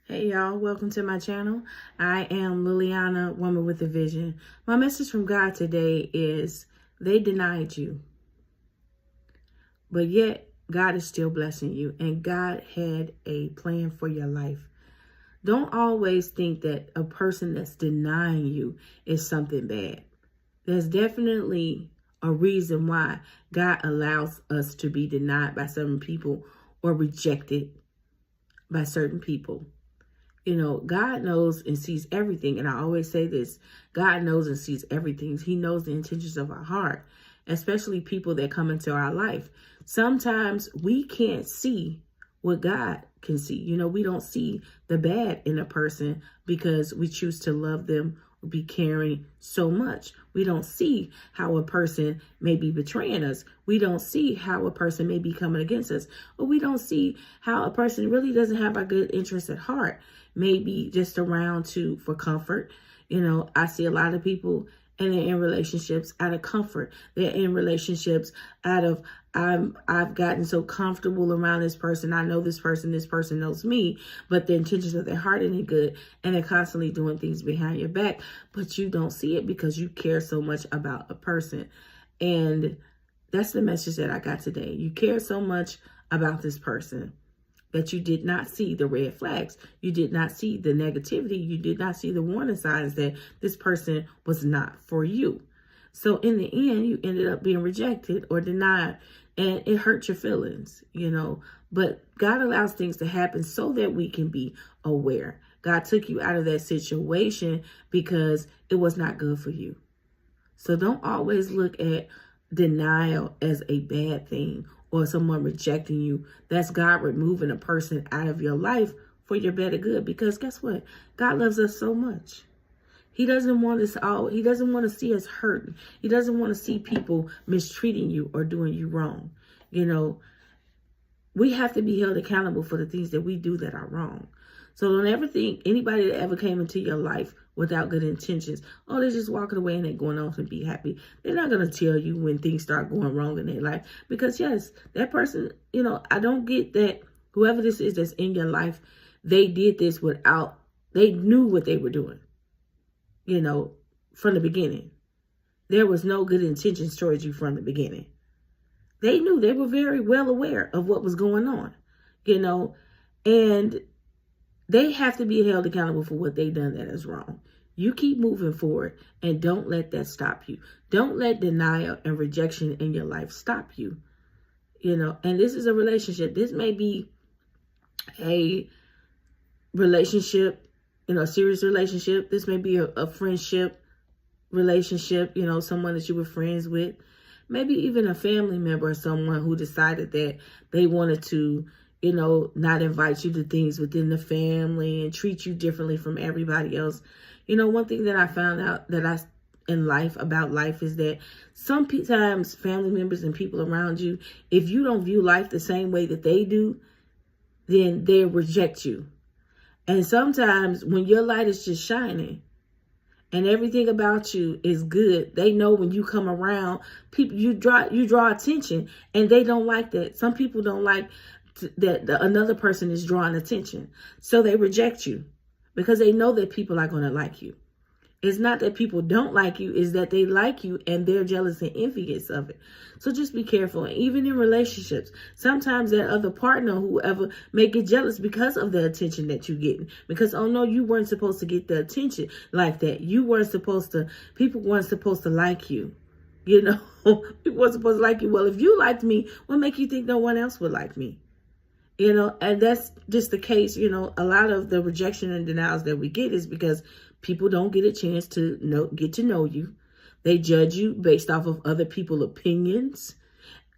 Hey y'all, welcome to my channel. I am Liliana, Woman with a Vision. My message from God today is they denied you, but yet God is still blessing you, and God had a plan for your life. Don't always think that a person that's denying you is something bad. There's definitely a reason why God allows us to be denied by certain people or rejected by certain people. You know, God knows and sees everything. And I always say this, God knows and sees everything. He knows the intentions of our heart, especially people that come into our life. Sometimes we can't see what God can see. You know, we don't see the bad in a person because we choose to love them or be caring so much. We don't see how a person may be betraying us. We don't see how a person may be coming against us. Or we don't see how a person really doesn't have our good interests at heart. Maybe just around for comfort. You know, I see a lot of people and they're in relationships out of comfort. They're in relationships out of, I've gotten so comfortable around this person. I know this person knows me, but the intentions of their heart ain't good. And they're constantly doing things behind your back, but you don't see it because you care so much about a person. And that's the message that I got today. You care so much about this person that you did not see the red flags. You did not see the negativity. You did not see the warning signs that this person was not for you. So in the end, you ended up being rejected or denied, and it hurt your feelings, you know. But God allows things to happen so that we can be aware. God took you out of that situation because it was not good for you. So don't always look at denial as a bad thing or someone rejecting you. That's God removing a person out of your life for your better good. Because guess what? God loves us so much. He doesn't want us all. He doesn't want to see us hurting. He doesn't want to see people mistreating you or doing you wrong. You know, we have to be held accountable for the things that we do that are wrong. So don't ever think anybody that ever came into your life without good intentions, oh, they're just walking away and they're going off and be happy. They're not going to tell you when things start going wrong in their life. Because yes, that person, you know, I don't get that whoever this is that's in your life, they did this without, they knew what they were doing, you know, from the beginning. There was no good intentions towards you from the beginning. They knew, they were very well aware of what was going on, you know, and they have to be held accountable for what they've done that is wrong. You keep moving forward and don't let that stop you. Don't let denial and rejection in your life stop you. You know, and this is a relationship. This may be a relationship, you know, a serious relationship. This may be a friendship relationship, you know, someone that you were friends with. Maybe even a family member or someone who decided that they wanted to, you know, not invite you to things within the family and treat you differently from everybody else. You know, one thing that I found out that about life is that sometimes family members and people around you, if you don't view life the same way that they do, then they reject you. And sometimes when your light is just shining and everything about you is good, they know when you come around, people, you draw attention, and they don't like that. Some people don't like that another person is drawing attention. So they reject you because they know that people are going to like you. It's not that people don't like you, it's that they like you and they're jealous and envious of it. So just be careful. And even in relationships, sometimes that other partner, whoever, may get jealous because of the attention that you're getting. Because, oh no, you weren't supposed to get the attention like that. People weren't supposed to like you. You know, people weren't supposed to like you. Well, if you liked me, what make you think no one else would like me? You know, and that's just the case. You know, a lot of the rejection and denials that we get is because people don't get a chance to get to know you. They judge you based off of other people's opinions,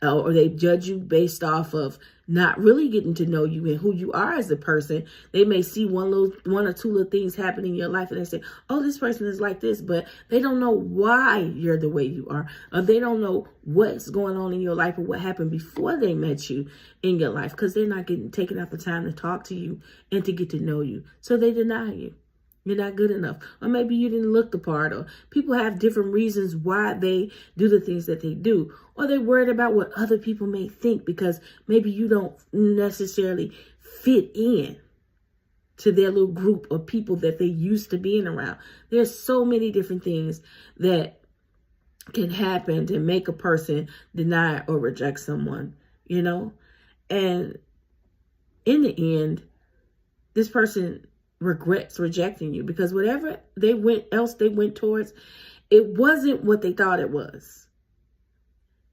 or they judge you based off of not really getting to know you and who you are as a person. They may see one or two little things happen in your life and they say, oh, this person is like this, but they don't know why you're the way you are. Or they don't know what's going on in your life or what happened before they met you in your life, because they're not taking out the time to talk to you and to get to know you. So they deny you. You're not good enough. Or maybe you didn't look the part. Or people have different reasons why they do the things that they do. Or they're worried about what other people may think because maybe you don't necessarily fit in. to their little group of people that they used to being around. There's so many different things that can happen to make a person deny or reject someone, you know? And in the end, this person regrets rejecting you because whatever they went towards, it wasn't what they thought it was.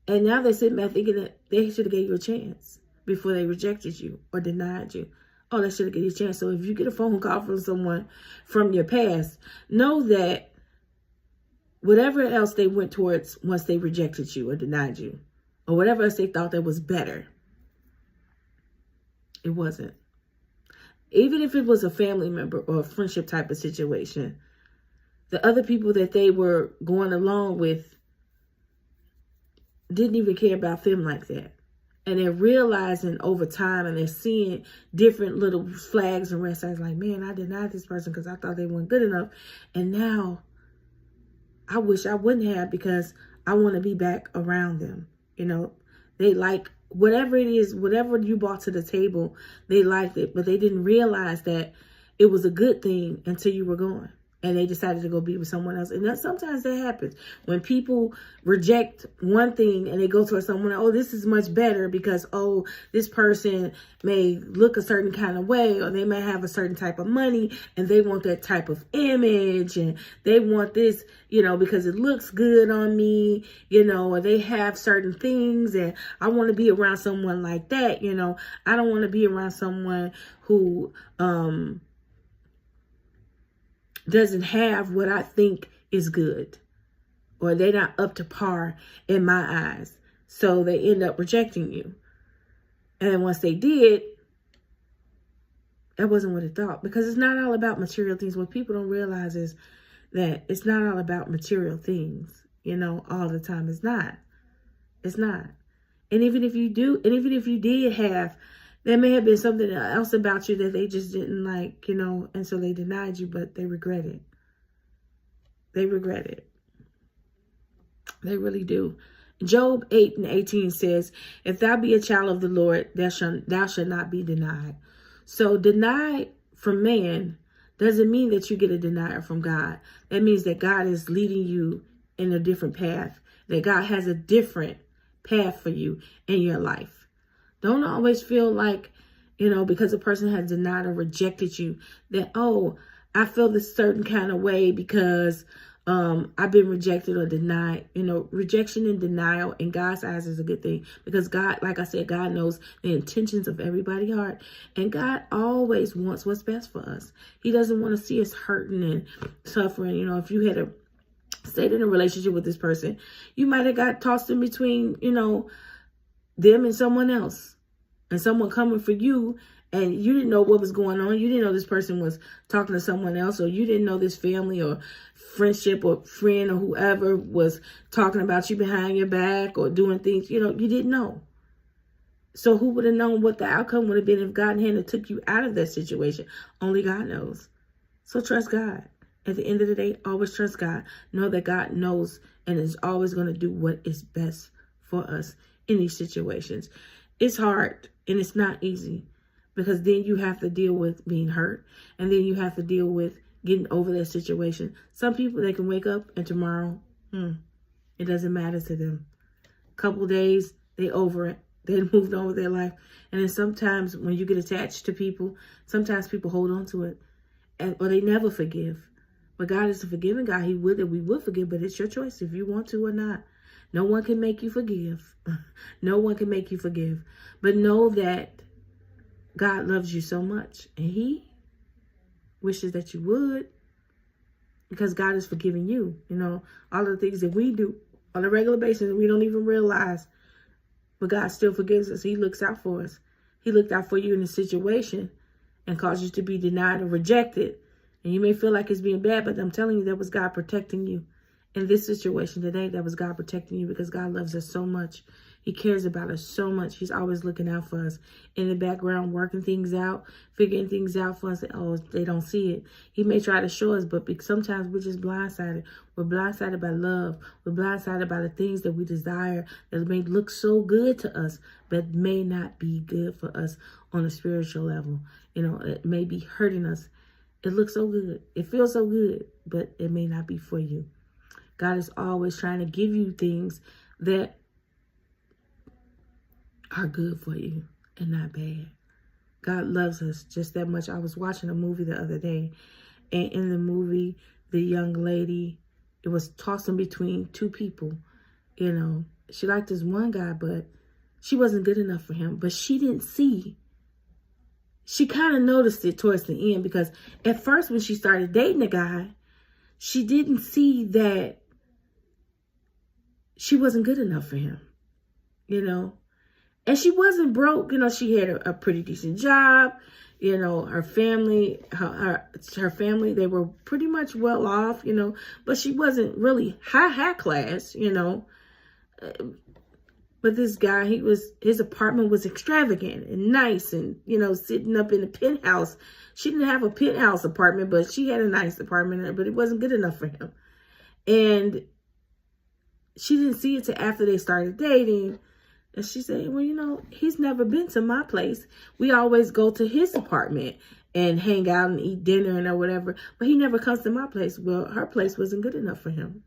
And now they're sitting back thinking that they should have gave you a chance before they rejected you or denied you. Oh, they should have given you a chance. So if you get a phone call from someone from your past, know that whatever else they went towards once they rejected you or denied you, or whatever else they thought that was better, it wasn't. Even if it was a family member or a friendship type of situation, the other people that they were going along with didn't even care about them like that. And they're realizing over time, and they're seeing different little flags and red flags like, man, I denied this person because I thought they weren't good enough. And now I wish I wouldn't have because I want to be back around them. You know, they like whatever it is, whatever you brought to the table, they liked it, but they didn't realize that it was a good thing until you were gone. And they decided to go be with someone else. And that sometimes that happens. When people reject one thing and they go towards someone, oh, this is much better because, oh, this person may look a certain kind of way, or they may have a certain type of money and they want that type of image, and they want this, you know, because it looks good on me, you know, or they have certain things and I want to be around someone like that, you know. I don't want to be around someone who, doesn't have what I think is good, or they're not up to par in my eyes. So they end up rejecting you. And once they did, that wasn't what they thought, because it's not all about material things. What people don't realize is that it's not all about material things, you know, all the time. It's not. It's not. And even if you do, and even if you did have, there may have been something else about you that they just didn't like, you know, and so they denied you, but they regret it. They regret it. They really do. Job 8:18 says, if thou be a child of the Lord, thou shalt not be denied. So denied from man doesn't mean that you get a denial from God. That means that God is leading you in a different path, that God has a different path for you in your life. Don't always feel like, you know, because a person has denied or rejected you, that, oh, I feel this certain kind of way because I've been rejected or denied. You know, rejection and denial in God's eyes is a good thing, because God, like I said, God knows the intentions of everybody's heart, and God always wants what's best for us. He doesn't want to see us hurting and suffering. You know, if you had stayed in a relationship with this person, you might have got tossed in between, you know, them and someone else, and someone coming for you, and you didn't know what was going on. You didn't know this person was talking to someone else, or you didn't know this family or friendship or friend or whoever was talking about you behind your back or doing things, you know, you didn't know. So who would have known what the outcome would have been if God hadn't took you out of that situation? Only God knows. So trust God. At the end of the day, always trust God. Know that God knows and is always going to do what is best for us in these situations. It's hard and it's not easy, because then you have to deal with being hurt, and then you have to deal with getting over that situation. Some people, they can wake up and tomorrow, it doesn't matter to them. Couple days, they over it. They moved on with their life. And then sometimes when you get attached to people, sometimes people hold on to it, or they never forgive. But God is a forgiving God. He would that we would forgive, but it's your choice if you want to or not. No one can make you forgive. No one can make you forgive. But know that God loves you so much, and He wishes that you would, because God is forgiving you. You know, all the things that we do on a regular basis, we don't even realize, but God still forgives us. He looks out for us. He looked out for you in a situation and caused you to be denied or rejected. And you may feel like it's being bad, but I'm telling you, that was God protecting you. In this situation today, that was God protecting you, because God loves us so much. He cares about us so much. He's always looking out for us in the background, working things out, figuring things out for us. Oh, they don't see it. He may try to show us, but sometimes we're just blindsided. We're blindsided by love. We're blindsided by the things that we desire that may look so good to us, but may not be good for us on a spiritual level. It may be hurting us. It looks so good. It feels so good, but it may not be for you. God is always trying to give you things that are good for you and not bad. God loves us just that much. I was watching a movie the other day, and in the movie, the young lady, it was tossing between two people. She liked this one guy, but she wasn't good enough for him. But she didn't see. She kind of noticed it towards the end, because at first when she started dating the guy, she didn't see that she wasn't good enough for him, And she wasn't broke. She had a pretty decent job. Her family, her family, they were pretty much well off, but she wasn't really high class, But this guy, his apartment was extravagant and nice and, sitting up in a penthouse. She didn't have a penthouse apartment, but she had a nice apartment, but it wasn't good enough for him. And she didn't see it till after they started dating. And she said, well, he's never been to my place. We always go to his apartment and hang out and eat dinner and or whatever. But he never comes to my place. Well, her place wasn't good enough for him.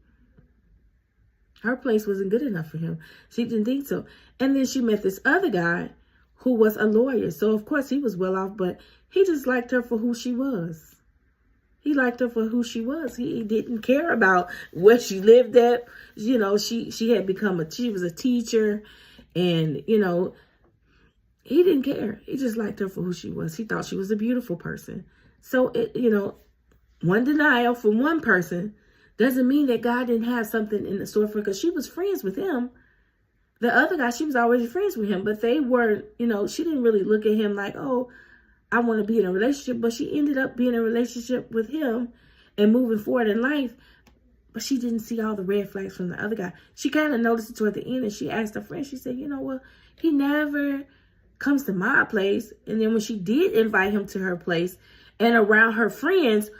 Her place wasn't good enough for him. She didn't think so. And then she met this other guy who was a lawyer. So, of course, he was well off, but he just liked her for who she was. He liked her for who she was. He didn't care about where she lived at. She had she was a teacher. And, he didn't care. He just liked her for who she was. He thought she was a beautiful person. So, one denial from one person doesn't mean that God didn't have something in the store for her, because she was friends with him. The other guy, she was already friends with him, but they weren't, she didn't really look at him like, oh, I want to be in a relationship. But she ended up being in a relationship with him and moving forward in life. But she didn't see all the red flags from the other guy. She kind of noticed it toward the end, and she asked her friend, she said, well, he never comes to my place. And then when she did invite him to her place and around her friends,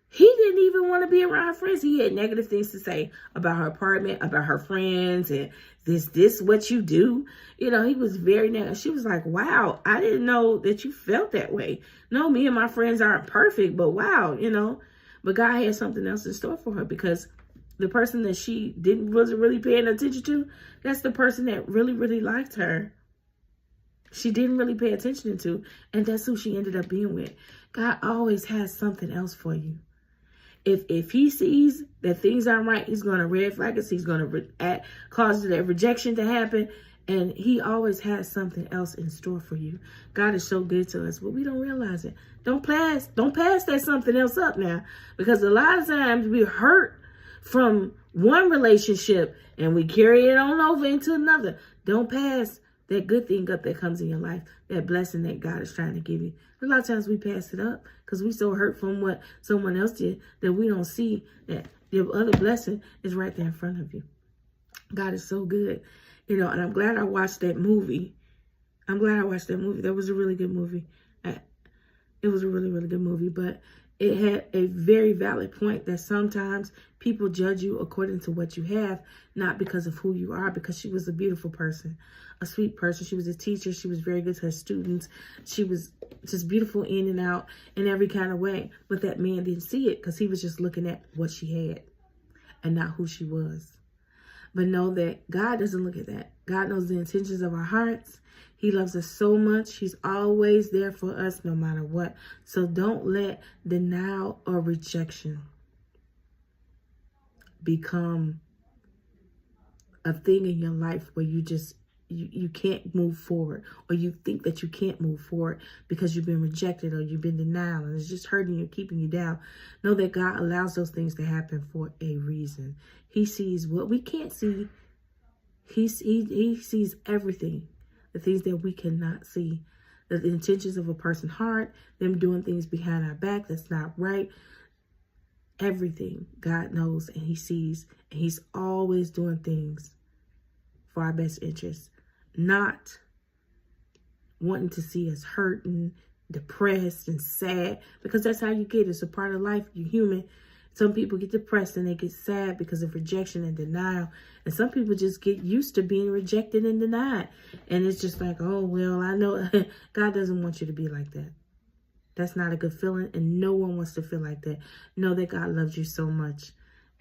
he didn't even want to be around her friends. He had negative things to say about her apartment, about her friends, and this what you do. He was very negative. She was like, wow, I didn't know that you felt that way. No, me and my friends aren't perfect, but wow, But God had something else in store for her, because the person that she wasn't really paying attention to, that's the person that really, really liked her. She didn't really pay attention to, and that's who she ended up being with. God always has something else for you. If he sees that things aren't right, he's going to red flag us. He's going to cause that rejection to happen. And he always has something else in store for you. God is so good to us, but we don't realize it. Don't pass that something else up now, because a lot of times we're hurt from one relationship and we carry it on over into another. Don't pass that good thing up that comes in your life, that blessing that God is trying to give you. A lot of times we pass it up because we're so hurt from what someone else did that we don't see that the other blessing is right there in front of you. God is so good, and I'm glad I watched that movie. That was a really good movie. It was a really, really good movie, but it had a very valid point that sometimes people judge you according to what you have, not because of who you are, because she was a beautiful person, a sweet person. She was a teacher. She was very good to her students. She was just beautiful in and out in every kind of way. But that man didn't see it because he was just looking at what she had and not who she was. But know that God doesn't look at that. God knows the intentions of our hearts. He loves us so much. He's always there for us no matter what. So don't let denial or rejection become a thing in your life where you can't move forward, or you think that you can't move forward because you've been rejected or you've been denied and it's just hurting you, keeping you down. Know that God allows those things to happen for a reason. He sees what we can't see. He sees everything. The things that we cannot see, the intentions of a person's heart, them doing things behind our back that's not right. Everything God knows and he sees, and he's always doing things for our best interest. not wanting to see us hurting, depressed, and sad, because that's how you get. It's a part of life. You're human. Some people get depressed and they get sad because of rejection and denial. And some people just get used to being rejected and denied. And it's just like, oh, well, I know God doesn't want you to be like that. That's not a good feeling. And no one wants to feel like that. Know that God loves you so much.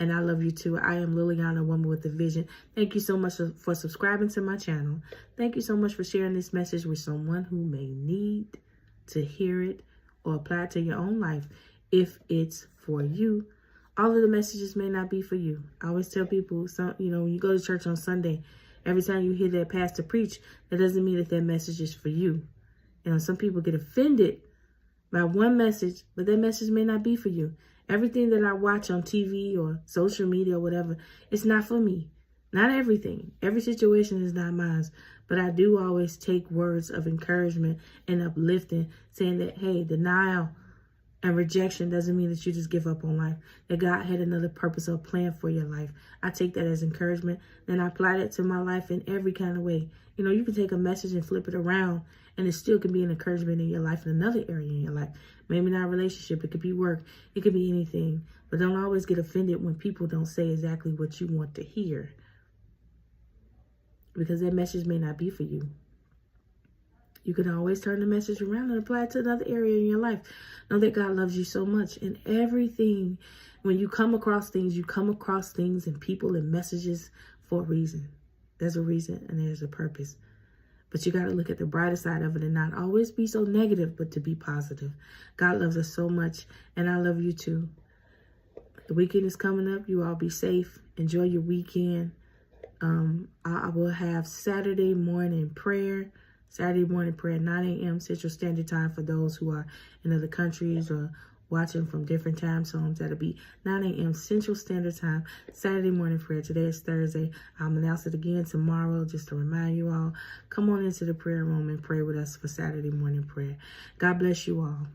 And I love you too. I am Liliana, woman with a vision. Thank you so much for subscribing to my channel. Thank you so much for sharing this message with someone who may need to hear it or apply it to your own life if it's for you. All of the messages may not be for you. I always tell people, when you go to church on Sunday, every time you hear that pastor preach, that doesn't mean that that message is for you. Some people get offended by one message, but that message may not be for you. Everything that I watch on TV or social media or whatever, it's not for me. Not everything. Every situation is not mine. But I do always take words of encouragement and uplifting, saying that, hey, denial and rejection doesn't mean that you just give up on life. That God had another purpose or plan for your life. I take that as encouragement. Then I apply that to my life in every kind of way. You can take a message and flip it around, and it still can be an encouragement in your life in another area in your life. Maybe not a relationship. It could be work. It could be anything. But don't always get offended when people don't say exactly what you want to hear, because that message may not be for you. You can always turn the message around and apply it to another area in your life. Know that God loves you so much. And everything, when you come across things and people and messages for a reason. There's a reason and there's a purpose. But you got to look at the brighter side of it and not always be so negative, but to be positive. God loves us so much, and I love you too. The weekend is coming up. You all be safe. Enjoy your weekend. I will have Saturday morning prayer, 9 a.m. Central Standard Time for those who are in other countries or watching from different time zones. That'll be 9 a.m. Central Standard Time, Saturday morning prayer. Today is Thursday. I'll announce it again tomorrow just to remind you all. Come on into the prayer room and pray with us for Saturday morning prayer. God bless you all.